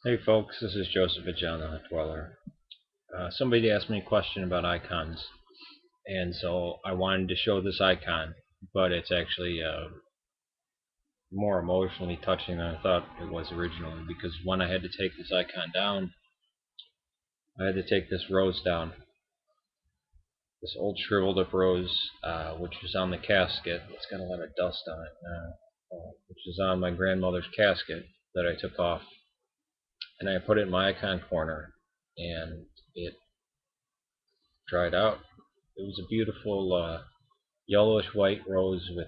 Hey folks, this is Joseph at JohnTheHutDweller. Somebody asked me a question about icons, and so I wanted to show this icon, but it's actually more emotionally touching than I thought it was originally, because when I had to take this icon down, I had to take this rose down. This old shriveled up rose, which was on the casket. It's got a lot of dust on it now, which is on my grandmother's casket that I took off, and I put it in my icon corner, and it dried out. It was a beautiful yellowish white rose with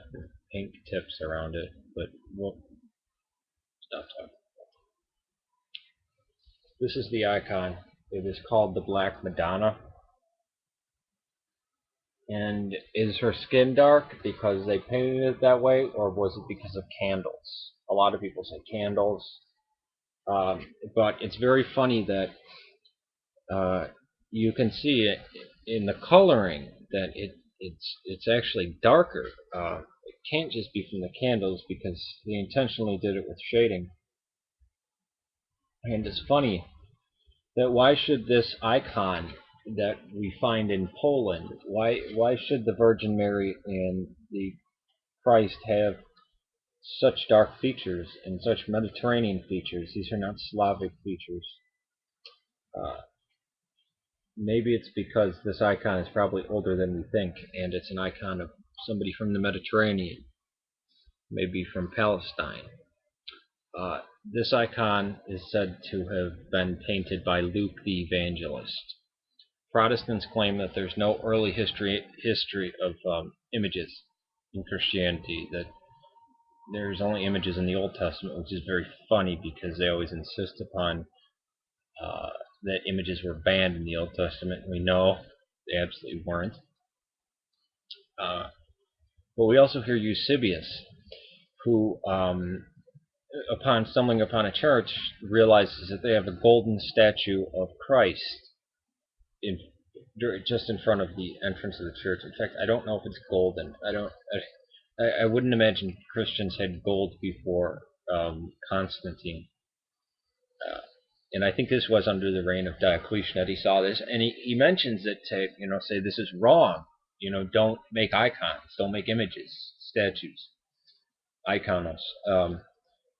pink tips around it, but we'll stop talking. This is the icon. It is called the Black Madonna. And is her skin dark because they painted it that way, or was it because of candles? A lot of people say candles, but it's very funny that you can see it in the coloring that it's actually darker. It can't just be from the candles because they intentionally did it with shading. And it's funny that why should this icon that we find in Poland, why should the Virgin Mary and the Christ have such dark features and such Mediterranean features? These are not Slavic features. Uh, Maybe it's because this icon is probably older than we think, and it's an icon of somebody from the Mediterranean, maybe from Palestine. This icon is said to have been painted by Luke the Evangelist. Protestants claim that there's no early history of images in Christianity, that there's only images in the Old Testament, which is very funny because they always insist upon uh, that images were banned in the Old Testament. We know they absolutely weren't. Uh, but we also hear Eusebius, who, upon stumbling upon a church, realizes that they have a golden statue of Christ in just in front of the entrance of the church. In fact, I don't know if it's golden. I wouldn't imagine Christians had gold before Constantine. Uh, and I think this was under the reign of Diocletian that he saw this, and he mentions it to say this is wrong. Don't make icons, don't make images, statues, iconos.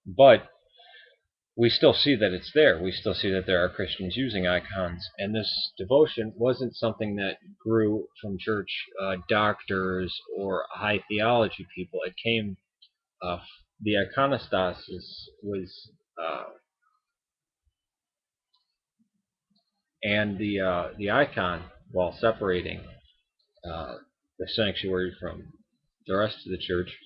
But we still see that it's there. We still see that there are Christians using icons, and this devotion wasn't something that grew from church doctors or high theology people. It came. The iconostasis was, and the icon, while separating the sanctuary from the rest of the church,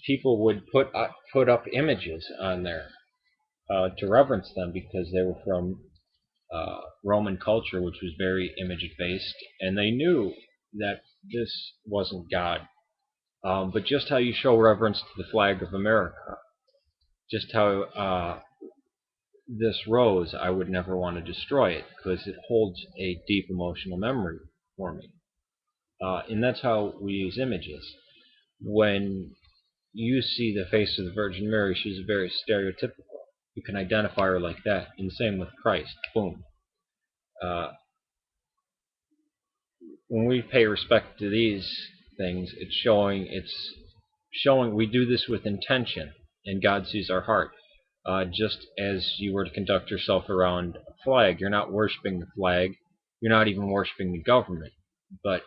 people would put up images on there to reverence them because they were from Roman culture, which was very image based, and they knew that this wasn't God. But just how you show reverence to the flag of America, just how this rose, I would never want to destroy it because it holds a deep emotional memory for me. And that's how we use images. When you see the face of the Virgin Mary, she's very stereotypical. You can identify her like that. And the same with Christ. Boom. Uh, when we pay respect to these things, it's showing we do this with intention, and God sees our heart. Just as you were to conduct yourself around a flag, you're not worshiping the flag, you're not even worshiping the government, but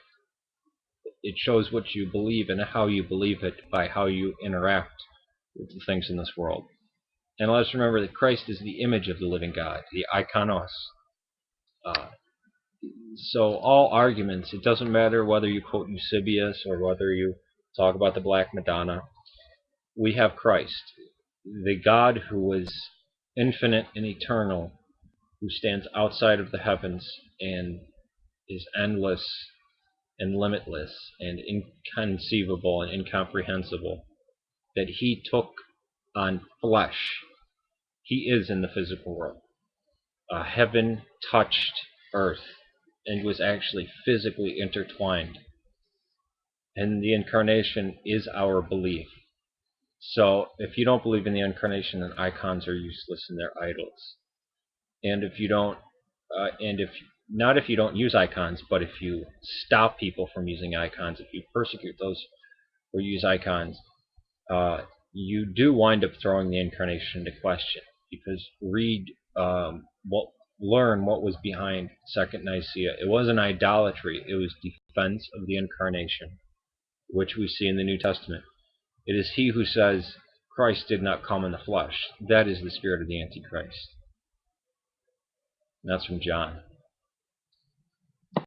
it shows what you believe and how you believe it by how you interact with the things in this world. And let us remember that Christ is the image of the living God, the ikonos. Uh, so all arguments, it doesn't matter whether you quote Eusebius or whether you talk about the Black Madonna, we have Christ, the God who is infinite and eternal, who stands outside of the heavens and is endless and limitless and inconceivable and incomprehensible, that he took on flesh. He is in the physical world. Heaven touched earth and was actually physically intertwined. And the incarnation is our belief. So if you don't believe in the incarnation, then icons are useless and they're idols. And if you don't, and if you don't use icons, but if you stop people from using icons, if you persecute those who use icons, you do wind up throwing the incarnation into question. Because learn what was behind Second Nicaea. It wasn't idolatry; it was defense of the incarnation, which we see in the New Testament. It is he who says Christ did not come in the flesh. That is the spirit of the Antichrist. And that's from John.